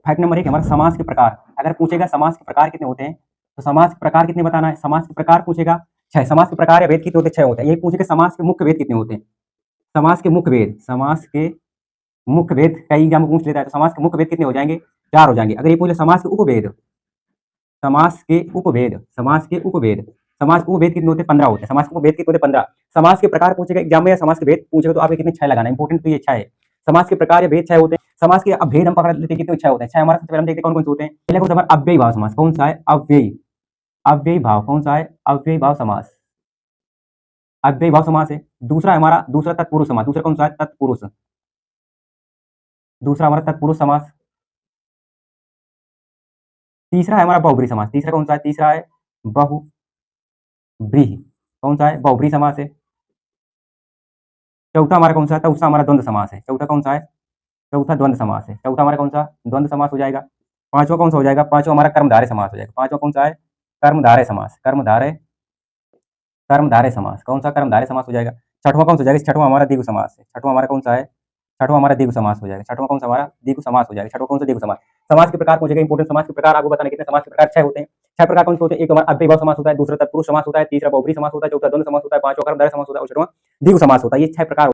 Fact number 1 हमारा समास के प्रकार। अगर पूछेगा समास के प्रकार कितने होते हैं, तो समास के प्रकार कितने बताना है। समास के प्रकार पूछेगा 6। समास के प्रकार या भेद कितने होते हैं, 6 होते हैं। ये पूछेगा समास के मुख्य भेद कितने होते हैं। समास के मुख्य भेद, समास के मुख्य भेद कई एग्जाम में पूछ लेता है, तो समास के मुख्य भेद कितने हो जाएंगे, 4 हो जाएंगे। अगर ये पूछे समास के उपभेद, समास के उपभेद, समास के उपभेद, समास के उपभेद कितने होते हैं, 15 होते हैं। समास के उपभेद कितने होते हैं, 15। समास के प्रकार पूछेगा एग्जाम में या समास के भेद पूछेगा तो आपके कितने 6 लगाना है। इंपॉर्टेंट तो ये 6 है। समास के प्रकार या भेद 6 होते हैं। समास के अब भेद हम पकड़ लेते हैं कितने 6 होते हैं। 6 हमारा सबसे पहले हम देखते हैं कौन कौन से होते हैं। पहले कौन सा हमारा अव्ययी भाव समास, कौन सा है, अव्ययी, अव्ययी भाव, कौन सा है, अव्ययी भाव समास, अव्ययी भाव समास है। दूसरा हमारा दूसरा तत्पुरुष समास, दूसरा कौन सा है, तत्पुरुष, दूसरा हमारा तत्पुरुष समास। तीसरा है हमारा बहुब्रीहि समास, तीसरा कौन सा है, तीसरा है बहुब्रीहि, कौन सा है, बहुब्रीहि समास है। चौथा हमारा कौन सा है, चौथा हमारा द्वंद्व समास है। चौथा कौन सा है, चौथा द्वंद्व समास है। चौथा हमारा कौन सा, द्वंद्व समास हो जाएगा। पांचवा कौन सा हो जाएगा, पांचवा हमारा कर्मधारय समास हो जाएगा। पांचवा कौन सा है, कर्मधारय समास, कर्मधारय, कर्मधारय समास, कौन सा, कर्मधारय समास हो जाएगा। छठवां कौन सा हो जाएगा, छठवां हमारा द्विगु समास है। छठवां हमारा कौन सा है, छठवां हमारा द्विगु समास हो जाएगा। छठवां कौन सा हमारा, द्विगु समास हो जाएगा। छठवां कौन सा, द्विगु समास। समास के प्रकार पूछेगा, इंपोर्टेंट समास के प्रकार आपको बताने कितने समास के प्रकार 6 होते हैं। 6 प्रकार कौन से होते हैं, एक हमारा अव्ययी भाव समास होता है, दूसरा तत्पुरुष समास होता है, तीसरा बहुब्रीहि समास होता है, चौथा द्वंद्व समास होता है, पांचवा कर्मधारय समास होता है और छठवां द्विगु समास होता है। ये 6 प्रकार